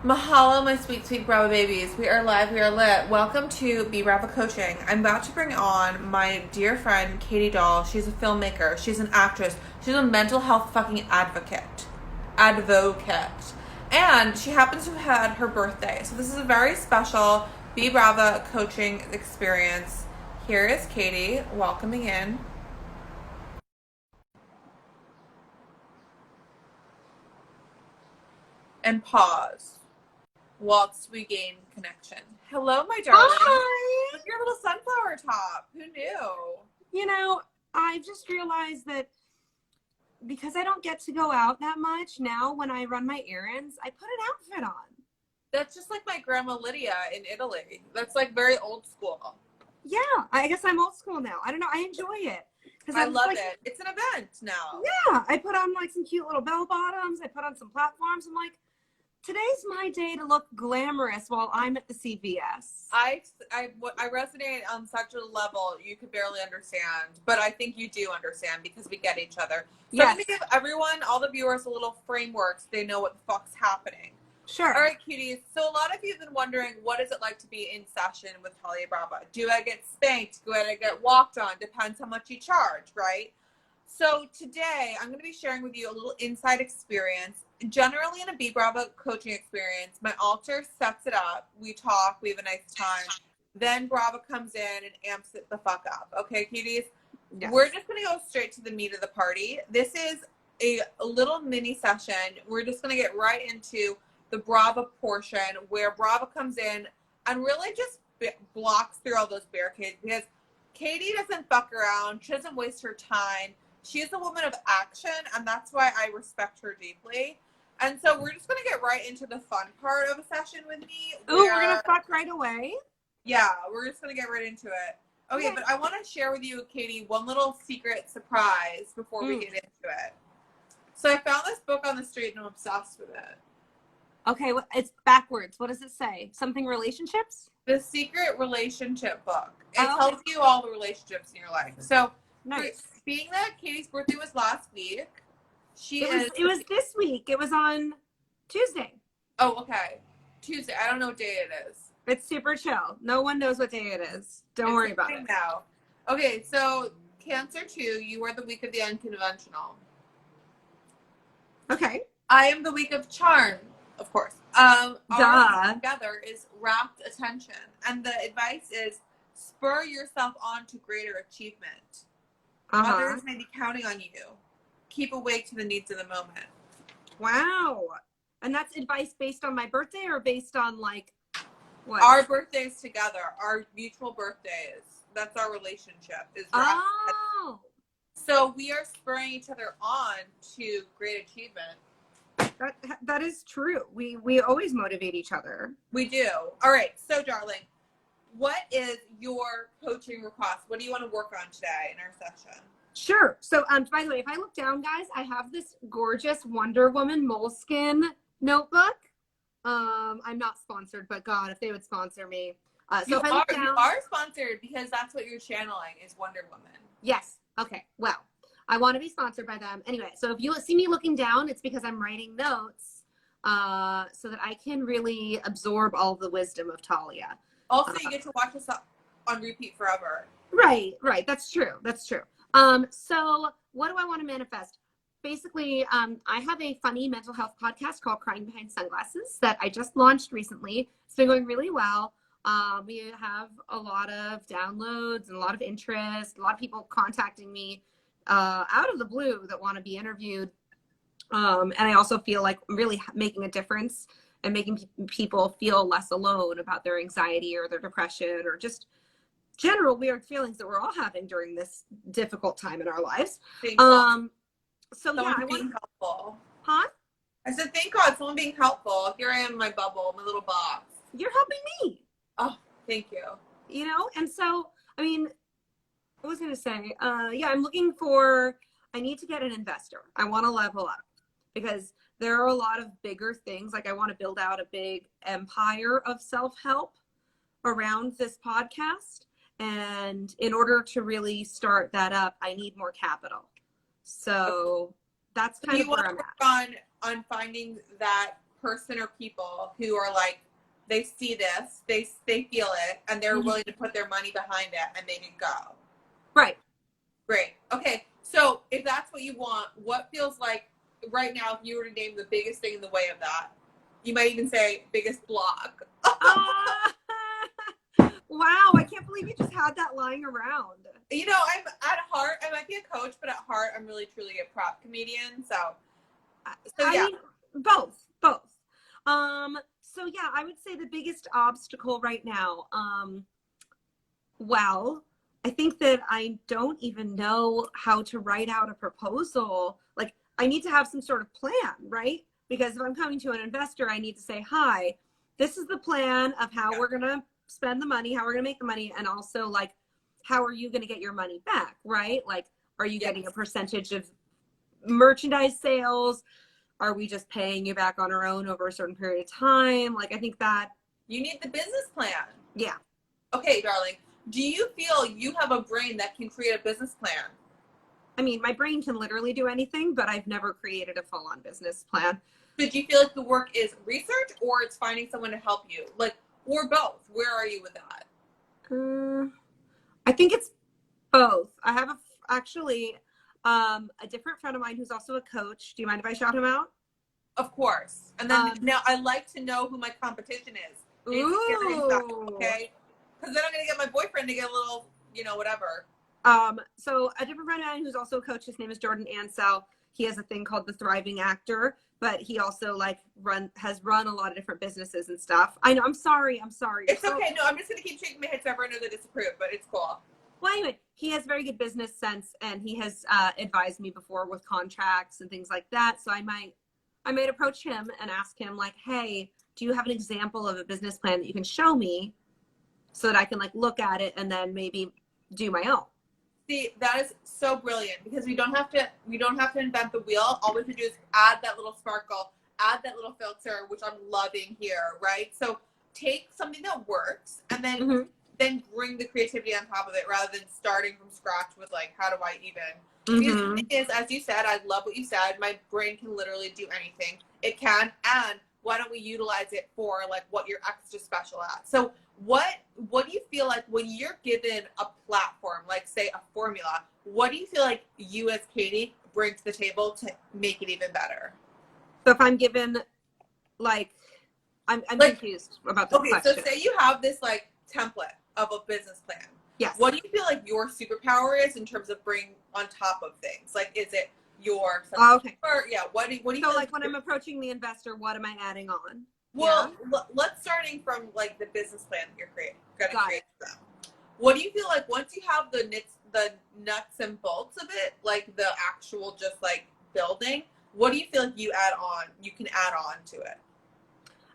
Mahalo, my sweet, sweet Brava babies. We are live, we are lit. Welcome to Be Brava Coaching. I'm about to bring on my dear friend, Katy Dolle. She's a filmmaker, she's an actress, she's a mental health fucking advocate. And she happens to have had her birthday. So this is a very special Be Brava coaching experience. Here is Katy welcoming in. And pause whilst we gain connection. Hello, my darling. Hi! Look at your little sunflower top. Who knew? You know, I've just realized that because I don't get to go out that much now when I run my errands, I put an outfit on. That's just like my grandma Lydia in Italy. That's like very old school. Yeah, I guess I'm old school now. I don't know. I enjoy it. I love it. It's an event now. Yeah, I put on like some cute little bell bottoms. I put on some platforms. I'm like, today's my day to look glamorous while I'm at the CVS. I resonate on such a level you could barely understand, but I think you do understand because we get each other. So I'm going to give everyone, all the viewers, a little framework so they know what the fuck's happening. Sure. All right, cuties. So a lot of you have been wondering, what is it like to be in session with Talia Brava? Do I get spanked? Do I get walked on? Depends how much you charge, right? So today, I'm going to be sharing with you a little inside experience. Generally, in a Be Brava coaching experience, my alter sets it up. We talk. We have a nice time. Then Brava comes in and amps it the fuck up. Okay, cuties? Yes. We're just going to go straight to the meat of the party. This is a little mini session. We're just going to get right into the Brava portion where Brava comes in and really just blocks through all those barricades because Katy doesn't fuck around. She doesn't waste her time. She's a woman of action, and that's why I respect her deeply. And so we're just going to get right into the fun part of a session with me. Ooh, we're going to fuck right away? Yeah, we're just going to get right into it. Okay, but I want to share with you, Katy, one little secret surprise before we get into it. So I found this book on the street, and I'm obsessed with it. Okay, it's backwards. What does it say? Something relationships? The Secret Relationship book. It tells you all the relationships in your life. So, nice. Being that Katy's birthday was last week, it was this week. It was on Tuesday. Oh, okay. Tuesday. I don't know what day it is. It's super chill. No one knows what day it is. Don't worry about it. Now. Okay, so Cancer 2, you are the week of the unconventional. Okay. I am the week of charm, of course. Our together is rapt attention. And the advice is spur yourself on to greater achievement. Others may be counting on you. Keep awake to the needs of the moment. Wow. And that's advice based on my birthday or based on like what? Our birthdays together, our mutual birthdays. That's our relationship. So we are spurring each other on to great achievement. That is true. We always motivate each other. We do. All right. So, darling, what is your coaching request? What do you want to work on today in our session? Sure. So, by the way, if I look down, guys, I have this gorgeous Wonder Woman moleskin notebook. I'm not sponsored, but God, if they would sponsor me. So if I look down, you are sponsored because that's what you're channeling is Wonder Woman. Yes. Okay. Well, I want to be sponsored by them. Anyway, so if you see me looking down, it's because I'm writing notes so that I can really absorb all the wisdom of Talia. Also, you get to watch us on repeat forever. Right. That's true. So what do I want to manifest? Basically, I have a funny mental health podcast called Crying Behind Sunglasses that I just launched recently. It's been going really well. We have a lot of downloads and a lot of interest, a lot of people contacting me out of the blue that want to be interviewed. And I also feel like I'm really making a difference and making people feel less alone about their anxiety or their depression or just general weird feelings that we're all having during this difficult time in our lives. So someone yeah, being helpful. Huh? I said, thank God, someone being helpful. Here I am in my bubble, my little box. You're helping me. Oh, thank you. You know, and so, I mean, I was going to say, I'm looking for, I need to get an investor. I want to level up because there are a lot of bigger things. Like I want to build out a big empire of self-help around this podcast. And in order to really start that up, I need more capital. So that's kind of where I'm at. On finding that person or people who are like, they see this, they feel it, and they're willing to put their money behind it and make it go. Right. Great. Okay. So if that's what you want, what feels like right now, if you were to name the biggest thing in the way of that, you might even say biggest block. Wow, I can't believe you just had that lying around. You know, I'm at heart, I might be a coach, but at heart, I'm really truly a prop comedian. So yeah. I mean, both. So yeah, I would say the biggest obstacle right now, well, I think that I don't even know how to write out a proposal. Like, I need to have some sort of plan, right? Because if I'm coming to an investor, I need to say, hi, this is the plan of how we're going to spend the money, how we're going to make the money, and also, like, how are you going to get your money back, right? Like, are you getting a percentage of merchandise sales? Are we just paying you back on our own over a certain period of time? Like, I think that you need the business plan. Yeah. Okay, darling. Do you feel you have a brain that can create a business plan? I mean, my brain can literally do anything, but I've never created a full-on business plan. But do you feel like the work is research, or it's finding someone to help you? Like, or both? Where are you with that? I think it's both. I have actually a different friend of mine who's also a coach. Do you mind if I shout him out? Of course. And then now I like to know who my competition is. Ooh. Okay? Because then I'm going to get my boyfriend to get a little, you know, whatever. So a different friend of mine who's also a coach, his name is Jordan Ansell. He has a thing called the Thriving Actor, but he also has run a lot of different businesses and stuff. I know. I'm sorry. It's okay. No, I'm just going to keep shaking my head so everyone knows that disapprove, but it's cool. Well, anyway, he has very good business sense, and he has advised me before with contracts and things like that. So I might approach him and ask him, like, hey, do you have an example of a business plan that you can show me so that I can, like, look at it and then maybe do my own? See, that is so brilliant, because we don't have to invent the wheel. All we have to do is add that little sparkle, add that little filter, which I'm loving here, right? So take something that works and then then bring the creativity on top of it, rather than starting from scratch with, like, how do I even? Because the thing is, as you said, I love what you said. My brain can literally do anything. It can, and why don't we utilize it for, like, what you're extra special at? So what do you feel like when you're given a platform, like, say, a formula, what do you feel like you as Katy bring to the table to make it even better? So if I'm given, like, I'm like, confused about the question. So say you have this, like, template of a business plan. Yes. What do you feel like your superpower is in terms of bringing on top of things? Like, is it your okay? Or, yeah. What do you? So, like, when I'm approaching the investor, what am I adding on? Well, let's starting from, like, the business plan that you're gonna create for them. What do you feel like once you have the nuts and bolts of it, like the actual just, like, building? What do you feel like you can add on to it?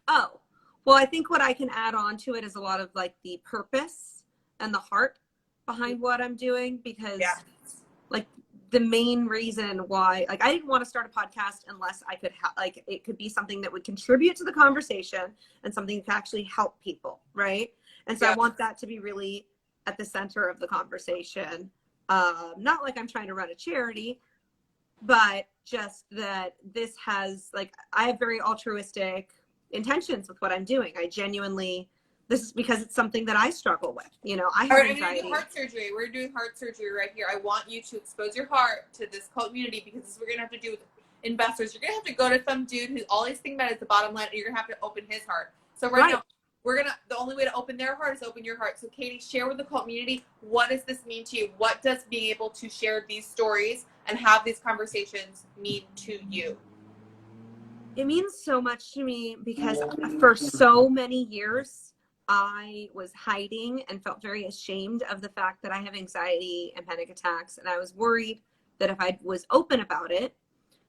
Oh, well, I think what I can add on to it is a lot of, like, the purpose and the heart behind what I'm doing, because like, the main reason why, like, I didn't want to start a podcast unless I could like, it could be something that would contribute to the conversation and something that could actually help people, right? And so I want that to be really at the center of the conversation. Not like I'm trying to run a charity, but just that this has, like, I have very altruistic intentions with what I'm doing. I genuinely, this is because it's something that I struggle with. You know, I have anxiety. Heart surgery. We're doing heart surgery right here. I want you to expose your heart to this community, because this is what we're going to have to do with investors. You're going to have to go to some dude who's all he's thinking about is the bottom line, and you're going to have to open his heart. So right now, the only way to open their heart is open your heart. So Katy, share with the community, what does this mean to you? What does being able to share these stories and have these conversations mean to you? It means so much to me, because for so many years, I was hiding and felt very ashamed of the fact that I have anxiety and panic attacks. And I was worried that if I was open about it,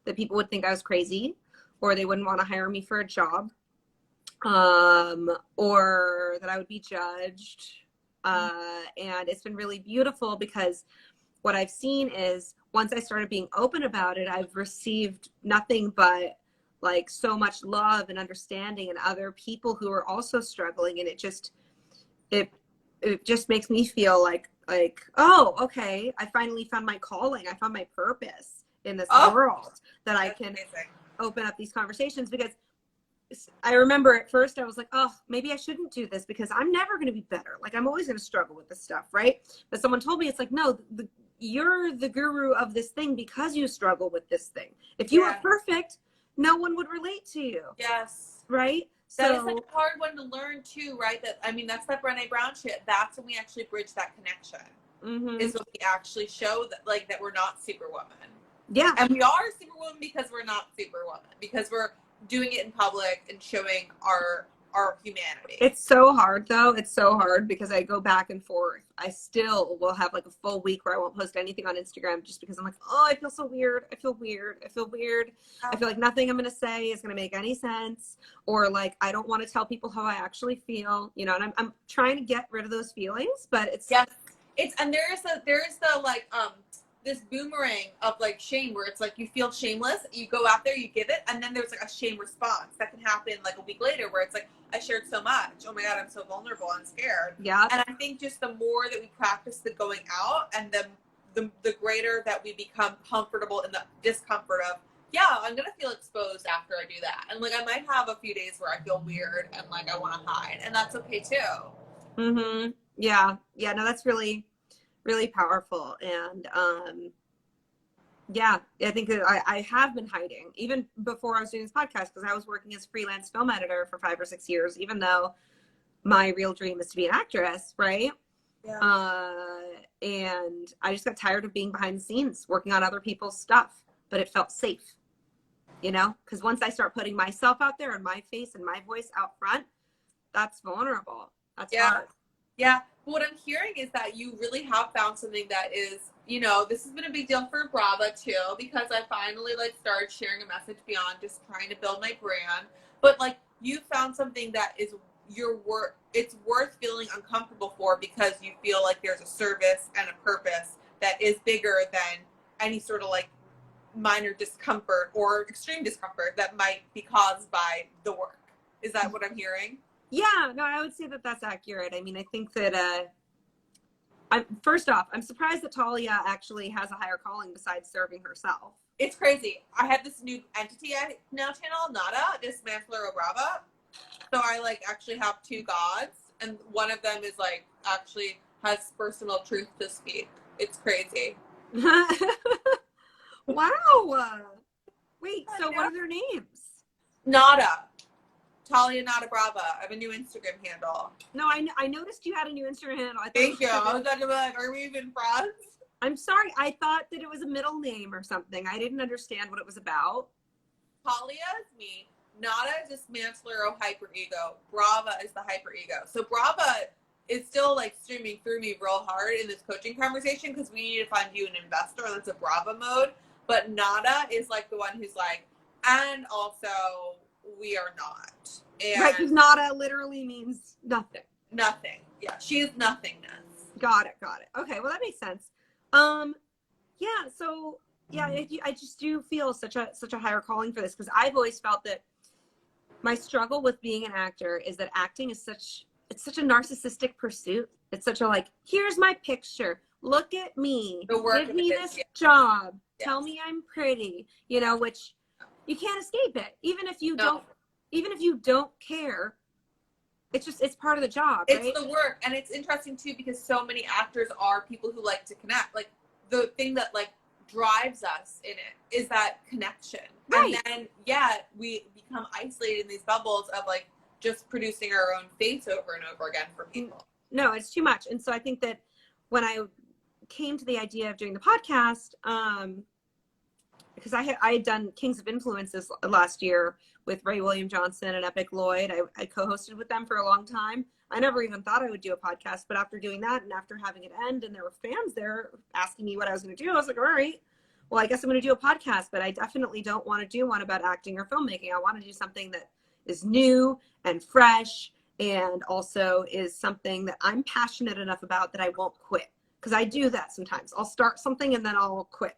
that people would think I was crazy, or they wouldn't want to hire me for a job, or that I would be judged. And it's been really beautiful, because what I've seen is, once I started being open about it, I've received nothing but, like, so much love and understanding, and other people who are also struggling. And it just makes me feel like, oh, okay, I finally found my calling. I found my purpose in this world, that I can open up these conversations. Because I remember at first I was like, oh, maybe I shouldn't do this because I'm never going to be better. Like I'm always going to struggle with this stuff, right? But someone told me it's like, no, you're the guru of this thing because you struggle with this thing. If you were perfect, no one would relate to you. Yes. Right? That is like a hard one to learn too, right? That's that Brené Brown shit. That's when we actually bridge that connection. Is when we actually show that that we're not Superwoman. Yeah. And we are Superwoman because we're not Superwoman. Because we're doing it in public and showing our humanity. It's so hard though. It's so hard because I go back and forth. I still will have like a full week where I won't post anything on Instagram just because I'm like, oh, I feel so weird. I feel weird. I feel weird. I feel like nothing I'm going to say is going to make any sense. Or like, I don't want to tell people how I actually feel, you know, and I'm trying to get rid of those feelings, but it's. Yes. And there's the like, this boomerang of like shame where it's like you feel shameless, you go out there, you give it, and then there's like a shame response that can happen like a week later where it's like, I shared so much. Oh my God, I'm so vulnerable and scared. Yeah. And I think just the more that we practice the going out and the greater that we become comfortable in the discomfort of, yeah, I'm going to feel exposed after I do that. And like, I might have a few days where I feel weird and like I want to hide, and that's okay too. Yeah. Yeah. No, that's really, really powerful. And yeah, I think that I have been hiding even before I was doing this podcast because I was working as a freelance film editor for 5 or 6 years, even though my real dream is to be an actress, right? Yeah. And I just got tired of being behind the scenes working on other people's stuff, but it felt safe, you know, because once I start putting myself out there and my face and my voice out front, that's vulnerable. That's hard. Yeah. But what I'm hearing is that you really have found something that is, you know, this has been a big deal for Brava too, because I finally like started sharing a message beyond just trying to build my brand. But like you found something that is it's worth feeling uncomfortable for because you feel like there's a service and a purpose that is bigger than any sort of like minor discomfort or extreme discomfort that might be caused by the work. Is that what I'm hearing? Yeah, no, I would say that that's accurate. I mean, I think that first off, I'm surprised that Talia actually has a higher calling besides serving herself. It's crazy. I have this new entity now channel, Nada, Dismantler of Brava. So I like actually have 2 gods, and one of them is like actually has personal truth to speak. It's crazy. Wow. Wait, so what are their names? Nada. Talia Nada Brava. I have a new Instagram handle. No, I noticed you had a new Instagram handle. Thank you. I was about to be like, are we even friends? I'm sorry. I thought that it was a middle name or something. I didn't understand what it was about. Talia is me. Nada is Dismantler of Hyper Ego. Brava is the Hyper Ego. So Brava is still like streaming through me real hard in this coaching conversation because we need to find you an investor. That's a Brava mode. But Nada is like the one who's like, and also we are not. And right, because Nada literally means nothing. Nothing. Yeah, she is nothingness. Got it. Okay, well that makes sense. Yeah, so yeah, I just do feel such a higher calling for this because I've always felt that my struggle with being an actor is that acting is such a narcissistic pursuit. It's such a like, here's my picture, look at me, give me this job, tell me I'm pretty, you know, which you can't escape it. Even if you don't care, it's part of the job, right? It's the work. And it's interesting too because so many actors are people who like to connect. Like the thing that like drives us in it is that connection. Right. And then we become isolated in these bubbles of like just producing our own face over and over again for people. No, it's too much. And so I think that when I came to the idea of doing the podcast, because I had done Kings of Influences last year with Ray William Johnson and Epic Lloyd. I co-hosted with them for a long time. I never even thought I would do a podcast, but after doing that and after having it end and there were fans there asking me what I was going to do, I was like, all right, well, I guess I'm going to do a podcast, but I definitely don't want to do one about acting or filmmaking. I want to do something that is new and fresh and also is something that I'm passionate enough about that I won't quit. Because I do that sometimes. I'll start something and then I'll quit.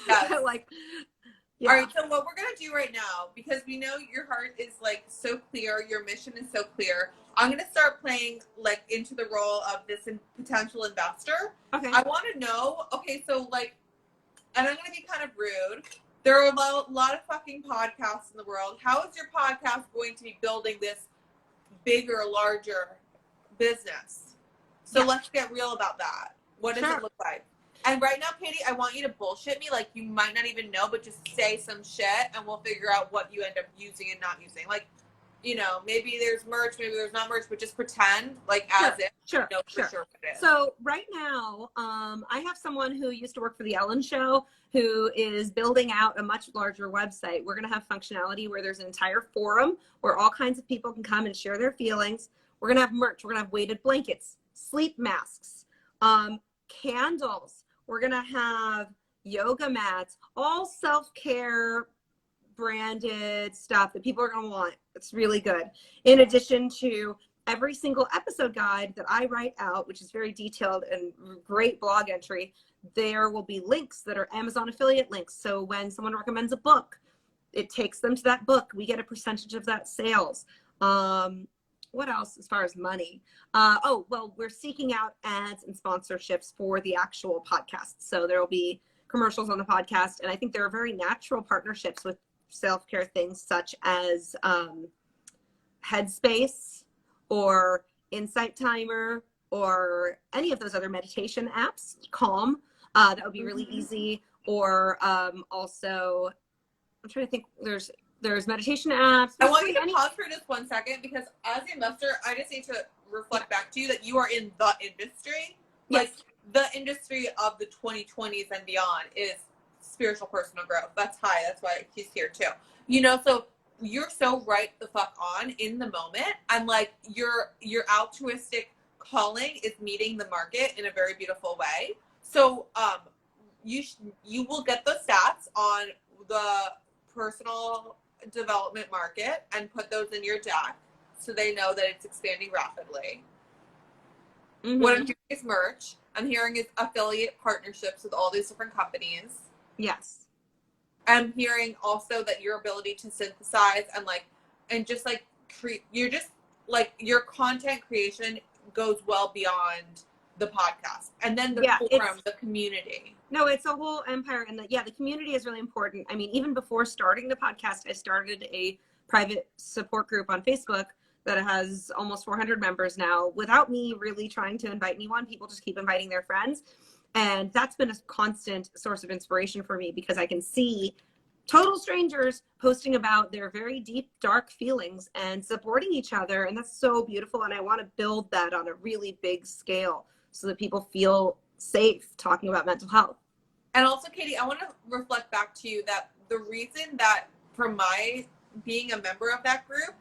Yes. Like, yeah. All right, so what we're going to do right now, because we know your heart is like so clear, your mission is so clear, I'm going to start playing like into the role of this potential investor. Okay. I want to know, okay, so like, and I'm going to be kind of rude, There are a lot of fucking podcasts in the world. How is your podcast going to be building this bigger, larger business? So let's get real about that. What does it look like? And right now, Katy, I want you to bullshit me. Like, you might not even know, but just say some shit and we'll figure out what you end up using and not using. Like, you know, maybe there's merch, maybe there's not merch, but just pretend like as if you know for sure what it is. So right now, I have someone who used to work for the Ellen Show who is building out a much larger website. We're going to have functionality where there's an entire forum where all kinds of people can come and share their feelings. We're going to have merch. We're going to have weighted blankets, sleep masks, candles. We're going to have yoga mats, all self-care branded stuff that people are going to want. It's really good. In addition to every single episode guide that I write out, which is very detailed and great blog entry, there will be links that are Amazon affiliate links. So when someone recommends a book, it takes them to that book. We get a percentage of that sales. What else as far as money? We're seeking out ads and sponsorships for the actual podcast. So there will be commercials on the podcast. And I think there are very natural partnerships with self-care things such as Headspace or Insight Timer or any of those other meditation apps, Calm, that would be really easy. Or also, I'm trying to think, there's meditation apps. I want you to pause for just 1 second because as an investor, I just need to reflect back to you that you are in the industry. Like the industry of the 2020s and beyond is spiritual personal growth. That's high. That's why he's here too. You know, so you're so right the fuck on in the moment. And like your altruistic calling is meeting the market in a very beautiful way. So you will get the stats on the personal development market and put those in your deck so they know that it's expanding rapidly. What I'm hearing is merch. I'm hearing is affiliate partnerships with all these different companies. Yes. I'm hearing also that your ability to synthesize and just you're just like your content creation goes well beyond the podcast. And then the forum, the community. No, it's a whole empire. And the community is really important. I mean, even before starting the podcast, I started a private support group on Facebook that has almost 400 members now without me really trying to invite anyone. People just keep inviting their friends. And that's been a constant source of inspiration for me because I can see total strangers posting about their very deep, dark feelings and supporting each other. And that's so beautiful. And I want to build that on a really big scale so that people feel safe talking about mental health. And also, Katy, I want to reflect back to you that the reason that for my being a member of that group,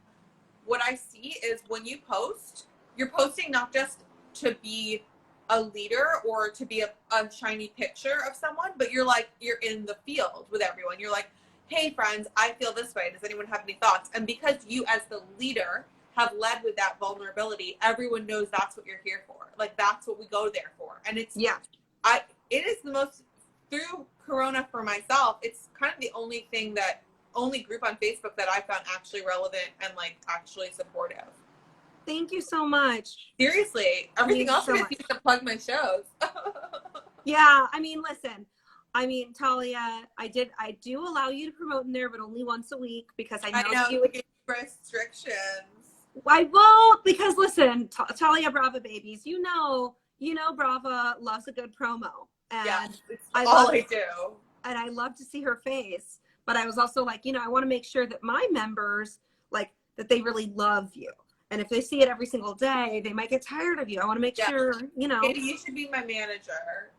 what I see is when you post, you're posting not just to be a leader or to be a shiny picture of someone, but you're in the field with everyone. You're like, hey friends, I feel this way. Does anyone have any thoughts? And because you as the leader have led with that vulnerability, everyone knows that's what you're here for. Like that's what we go there for. And it is the most, through Corona for myself, it's kind of the only group on Facebook that I found actually relevant and like actually supportive. Thank you so much. Seriously, everything else I just need to plug my shows. Yeah, I mean, listen. I mean, Talia, I do allow you to promote in there, but only once a week because I know you would restrictions. I won't because listen, Talia Brava babies, you know Brava loves a good promo, and I do, and I love to see her face. But I was also like, I want to make sure that my members that they really love you. And if they see it every single day, they might get tired of you. I want to make sure, Katy, you should be my manager.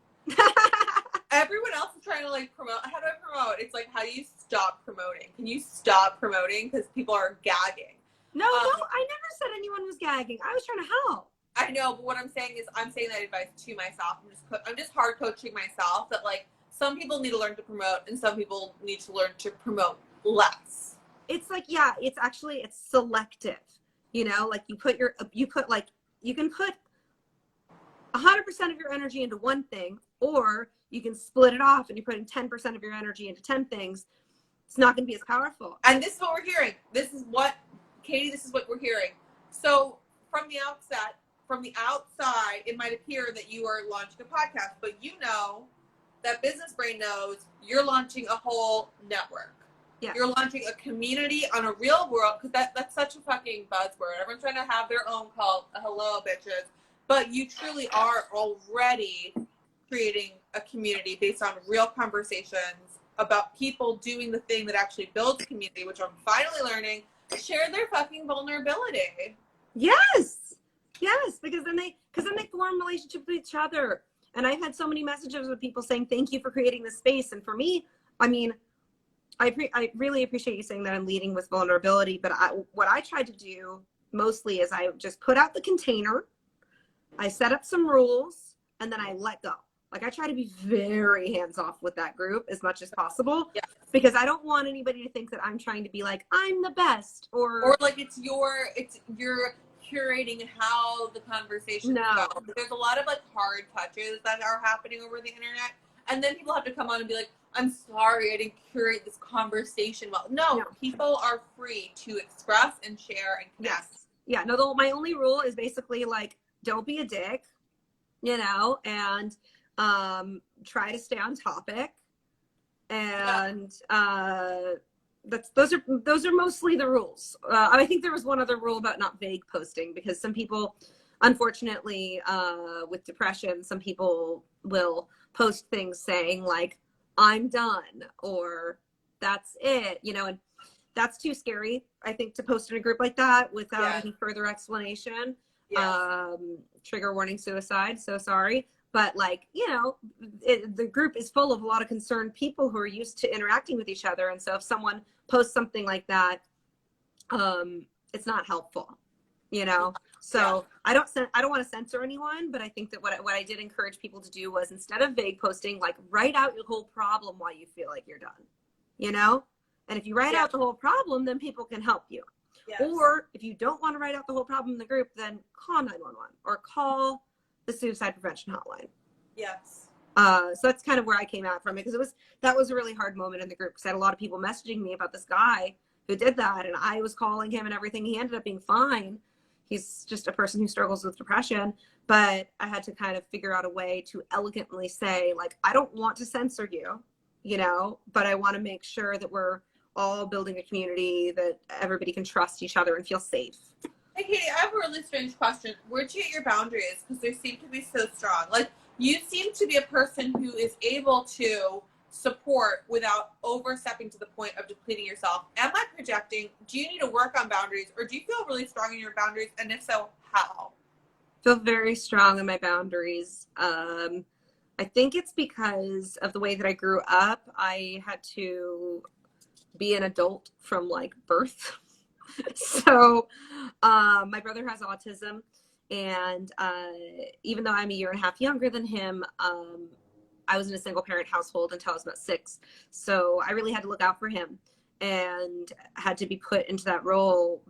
Everyone else is trying to promote. How do I promote? It's like, how do you stop promoting? Can you stop promoting? Because people are gagging. No, I never said anyone was gagging. I was trying to help. I know, but what I'm saying is I'm saying that advice to myself. I'm just hard coaching myself that some people need to learn to promote and some people need to learn to promote less. It's it's selective. You can put 100% of your energy into one thing, or you can split it off and you're putting 10% of your energy into 10 things. It's not going to be as powerful. And this is what we're hearing. Katy, this is what we're hearing. So from the outside, it might appear that you are launching a podcast, but you know that business brain knows you're launching a whole network. Yeah. You're launching a community on a real world, because that's such a fucking buzzword. Everyone's trying to have their own cult. Hello, bitches. But you truly are already creating a community based on real conversations about people doing the thing that actually builds community, which I'm finally learning, share their fucking vulnerability. Yes. Yes. Because then they form relationships with each other. And I've had so many messages with people saying, thank you for creating this space. And for me, I mean, I really appreciate you saying that I'm leading with vulnerability, but what I tried to do mostly is I just put out the container, I set up some rules, and then I let go. Like, I try to be very hands-off with that group as much as possible, yeah. because I don't want anybody to think that I'm trying to be like, I'm the best, or like you're curating how the conversation goes. There's a lot of like hard touches that are happening over the internet, and then people have to come on and be like, I'm sorry, I didn't curate this conversation well. No, people are free to express and share and connect. Yes. Yeah, no, my only rule is basically like, don't be a dick, you know, and try to stay on topic. And those are mostly the rules. I think there was one other rule about not vague posting, because some people, unfortunately, with depression, some people will post things saying like, I'm done, or that's it, you know, and that's too scary, I think, to post in a group like that without any further explanation. Trigger warning, suicide, so sorry. But like, you know, the group is full of a lot of concerned people who are used to interacting with each other. And so if someone posts something like that, it's not helpful, you know? So I don't want to censor anyone, but I think that what I did encourage people to do was, instead of vague posting, like, write out your whole problem while you feel like you're done, you know? And if you write out the whole problem, then people can help you. Yes. Or if you don't want to write out the whole problem in the group, then call 911 or call the suicide prevention hotline. Yes. So that's kind of where I came out from it, because that was a really hard moment in the group, because I had a lot of people messaging me about this guy who did that, and I was calling him and everything. He ended up being fine. He's just a person who struggles with depression, but I had to kind of figure out a way to elegantly say, like, I don't want to censor you, you know, but I want to make sure that we're all building a community that everybody can trust each other and feel safe. Hey, Katy, I have a really strange question. Where'd you get your boundaries? Because they seem to be so strong. Like, you seem to be a person who is able to support without overstepping to the point of depleting yourself. Am I projecting? Do you need to work on boundaries, or do you feel really strong in your boundaries? And if so, how? I feel very strong in my boundaries. I think it's because of the way that I grew up. I had to be an adult from like birth. So my brother has autism, and even though I'm a year and a half younger than him, I was in a single parent household until I was about 6. So I really had to look out for him and had to be put into that role,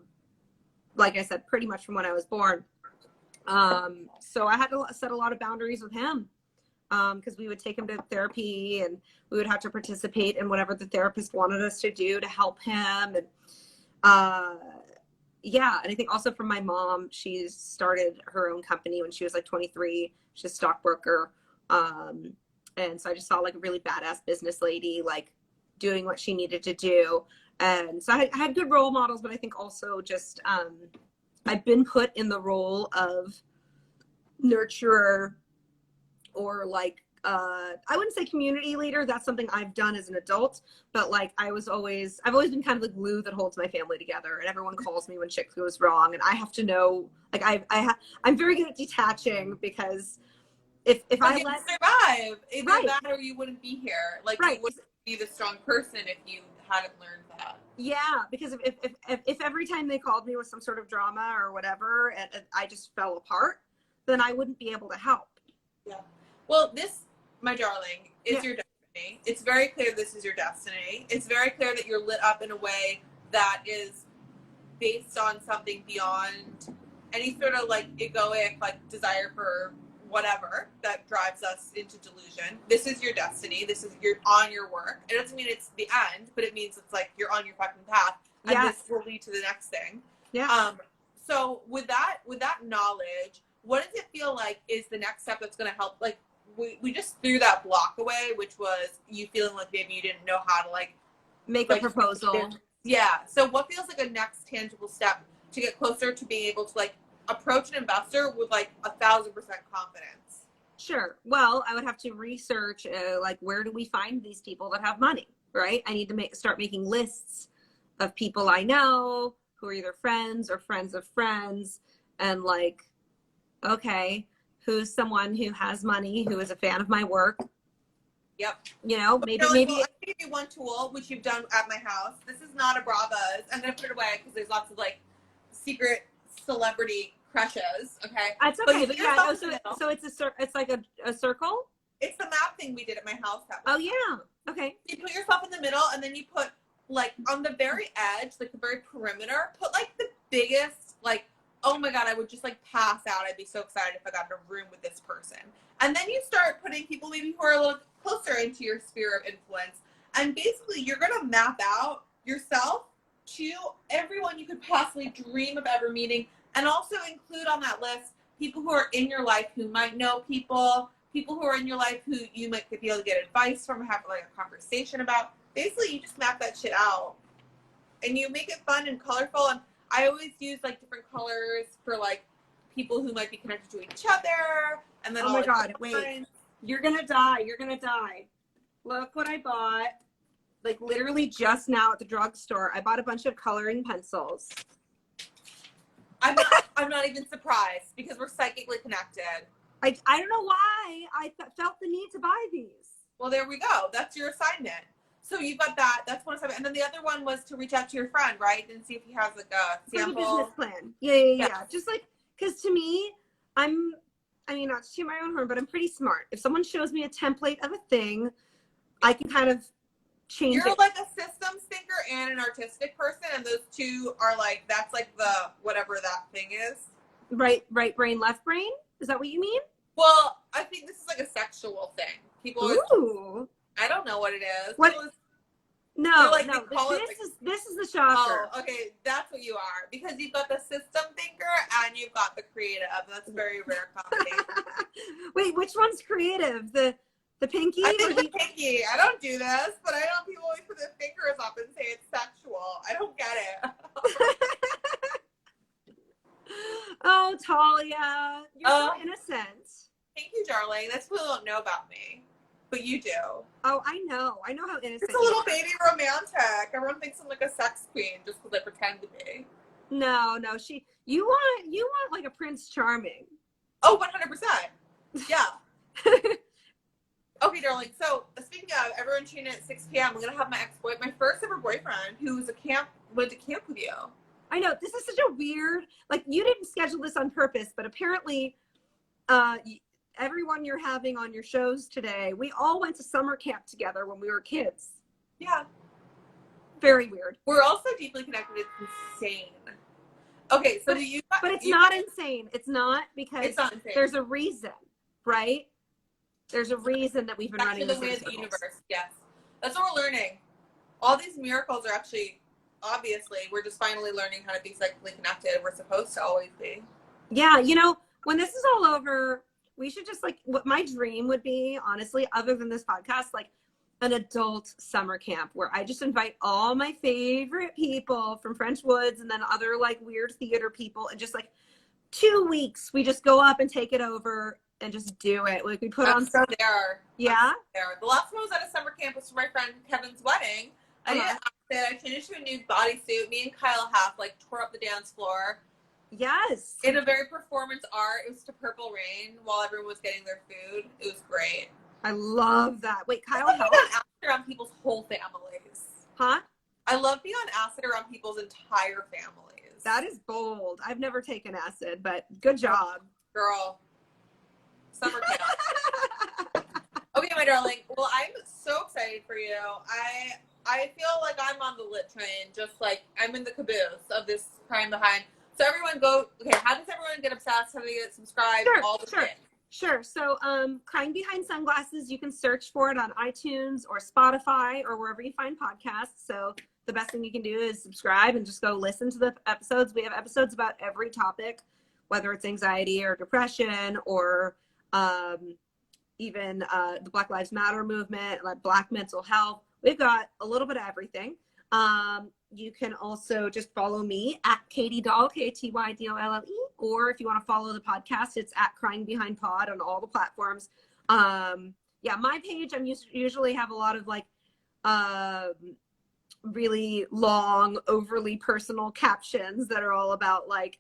like I said, pretty much from when I was born. So I had to set a lot of boundaries with him, because we would take him to therapy, and we would have to participate in whatever the therapist wanted us to do to help him. And and I think also from my mom, she started her own company when she was like 23. She's a stockbroker. And so I just saw like a really badass business lady, like doing what she needed to do. And so I had good role models, but I think also just, I've been put in the role of nurturer, or like, I wouldn't say community leader. That's something I've done as an adult, but like I've always been kind of the glue that holds my family together, and everyone calls me when shit goes wrong. And I have to know, like, I'm very good at detaching, because if I let survive, either that or you wouldn't be here. Like, you wouldn't be the strong person if you hadn't learned that. Yeah, because if every time they called me with some sort of drama or whatever, and I just fell apart, then I wouldn't be able to help. Yeah. Well, this, my darling, is your destiny. It's very clear this is your destiny. It's very clear that you're lit up in a way that is based on something beyond any sort of like egoic, like desire for whatever that drives us into delusion. This is your destiny. You're on your work. It doesn't mean it's the end, but it means it's like you're on your fucking path, and this will lead to the next thing. Yeah. So with that knowledge, what does it feel like is the next step that's going to help? Like, we just threw that block away, which was you feeling like maybe you didn't know how to like Make a proposal. Yeah. So what feels like a next tangible step to get closer to being able to like approach an investor with like 1,000% confidence? Sure. Well, I would have to research like where do we find these people that have money, right? I need to start making lists of people I know who are either friends or friends of friends, and like, okay, who's someone who has money, who is a fan of my work. Yep. You know, maybe. Well, I give you one tool, which you've done at my house. This is not a Brava's. I'm going to put it away because there's lots of like secret celebrity crushes. Okay. That's okay. But yeah, so it's like a circle. It's the map thing we did at my house. Oh yeah. Okay. You put yourself in the middle, and then you put like on the very edge, like the very perimeter, put like the biggest, like, oh my God, I would just like pass out. I'd be so excited if I got in a room with this person. And then you start putting people maybe who are a little closer into your sphere of influence. And basically you're going to map out yourself to everyone you could possibly dream of ever meeting. And also include on that list people who are in your life who might know people who are in your life who you might be able to get advice from, have like a conversation about. Basically, you just map that shit out. And you make it fun and colorful. And I always use like different colors for like people who might be connected to each other. And then oh my God, wait. You're going to die. You're going to die. Look what I bought. Like literally just now at the drugstore. I bought a bunch of coloring pencils. I'm not even surprised because we're psychically connected. I don't know why I felt the need to buy these. Well, there we go. That's your assignment. So you've got that. That's one assignment. And then the other one was to reach out to your friend, right? And see if he has like a sample. Like a business plan. Yeah. Just like, because to me, I mean, not to toot my own horn, but I'm pretty smart. If someone shows me a template of a thing, I can kind of change it. You're like a systems thinker and an artistic person, and those two are like, that's like the whatever that thing is. Right brain, left brain? Is that what you mean? Well, I think this is like a sexual thing. People Ooh. I don't know what it is. What? No, like, no. This is the shocker. Oh, okay. That's what you are. Because you've got the system thinker and you've got the creative. That's a very rare combination. Wait, which one's creative? The pinky? I think the pinky. I don't do this, but I know people always put their fingers up and say it's sexual. I don't get it. Oh, Talia. You're so innocent. Thank you, darling. That's what people don't know about me. But you do. Oh, I know how innocent. It's a little baby romantic. Everyone thinks I'm like a sex queen just because I pretend to be. No. You want like a Prince Charming. Oh, 100%. Yeah. Okay, darling. So speaking of, everyone tune in at 6 p.m. I'm gonna have my first ever boyfriend who went to camp with you. I know, this is such a weird, like, you didn't schedule this on purpose, but apparently everyone you're having on your shows today, we all went to summer camp together when we were kids. Yeah. Very weird. We're also deeply connected. It's insane. Okay, so but it's not insane. It's not, because it's not insane. There's a reason, right? There's a reason that we've been running the way of the universe. Yes. That's what we're learning. All these miracles are actually, obviously, we're just finally learning how to be psychically connected. We're supposed to always be. Yeah, when this is all over, we should just, like, what my dream would be, honestly, other than this podcast, like an adult summer camp where I just invite all my favorite people from French Woods and then other like weird theater people, and just like 2 weeks we just go up and take it over and just do it. Like we put on so there. Yeah. There. The last one was at a summer camp was for my friend Kevin's wedding. I didn't ask it. I changed to a new bodysuit. Me and Kyle half like tore up the dance floor. Yes. In a very performance art. It was to Purple Rain while everyone was getting their food. It was great. I love that. Wait, Kyle, I love being on acid around people's whole families. Huh? I love being on acid around people's entire families. That is bold. I've never taken acid, but good job. Girl. Summer camp. Okay, my darling. Well, I'm so excited for you. I feel like I'm on the lit train, just like I'm in the caboose of this Crime Behind. So everyone go, okay, how does everyone get obsessed? How do they get subscribed? All the things. Sure. So Crying Behind Sunglasses, you can search for it on iTunes or Spotify or wherever you find podcasts. So the best thing you can do is subscribe and just go listen to the episodes. We have episodes about every topic, whether it's anxiety or depression or even the Black Lives Matter movement, like Black mental health. We've got a little bit of everything. You can also just follow me at Katy Dolle, KatyDolle, or if you want to follow the podcast, it's at Crying Behind Pod on all the platforms. Yeah, my page, I'm usually have a lot of like really long, overly personal captions that are all about like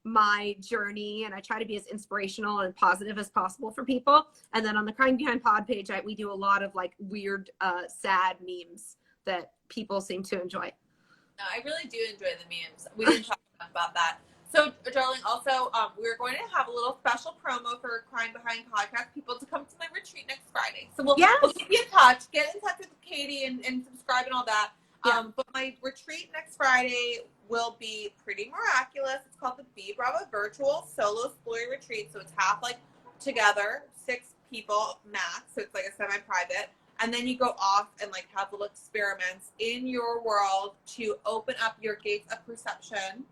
my journey, and I try to be as inspirational and positive as possible for people. And then on the Crying Behind Pod page, we do a lot of like weird, sad memes that people seem to enjoy. No, I really do enjoy the memes. We didn't talk enough about that. So, darling, also, we're going to have a little special promo for Crying Behind Podcast people to come to my retreat next Friday. So we'll keep you in touch. Get in touch with Katy and subscribe and all that. Yeah. But my retreat next Friday will be pretty miraculous. It's called the Be Brava Virtual Solo Explorer Retreat. So it's half like together, 6 people max. So it's like a semi-private. And then you go off and like have little experiments in your world to open up your gates of perception,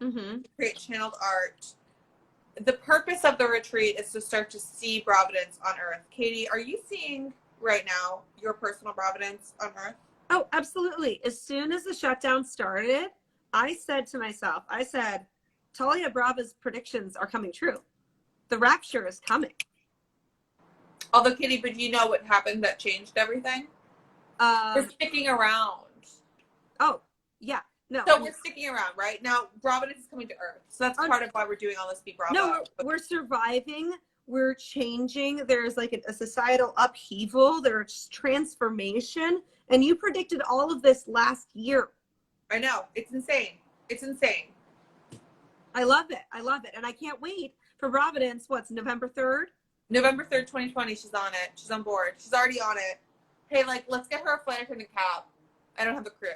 to create channeled art. The purpose of the retreat is to start to see Providence on Earth. Katy, are you seeing right now your personal Providence on Earth? Oh, absolutely. As soon as the shutdown started, I said to myself, Talia Brava's predictions are coming true. The rapture is coming. Although, Katy, but you know what happened that changed everything? We're sticking around. Oh, yeah. No. So we're sticking around, right? Now, Providence is coming to Earth. So that's part of why we're doing all this Be Brava. No, we're surviving. We're changing. There's like a societal upheaval. There's transformation. And you predicted all of this last year. I know. It's insane. It's insane. I love it. I love it. And I can't wait for Providence. What's November 3rd? November 3rd, 2020. She's on it. She's on board. She's already on it. Hey, like, let's get her a flight attendant cap. I don't have a crew.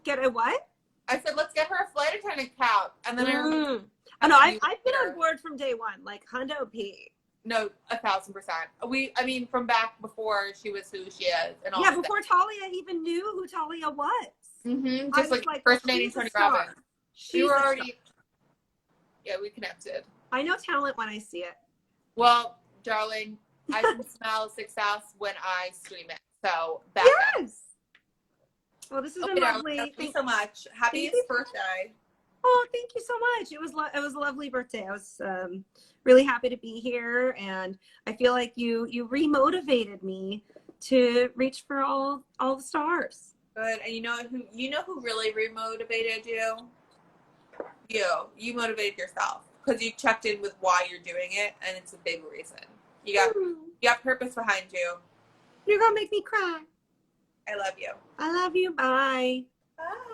Get a what? I said, let's get her a flight attendant cap. And then I know. I've been on board from day one. Like, Hundo P. No, 1,000%. I mean, from back before she was who she is. And all before Talia even knew who Talia was. Mm-hmm. Just like first dating Tony Robbins. We were already, we connected. I know talent when I see it. Well, darling, I can smell success when I stream it. So back up. Well, this has been lovely. Thank you so much. Happy birthday. Oh, thank you so much. It was a lovely birthday. I was really happy to be here, and I feel like you remotivated me to reach for all the stars. Good. And you know who really remotivated you? You motivated yourself because you checked in with why you're doing it, and it's a big reason. You got purpose behind you. You're gonna make me cry. I love you. I love you. Bye. Bye.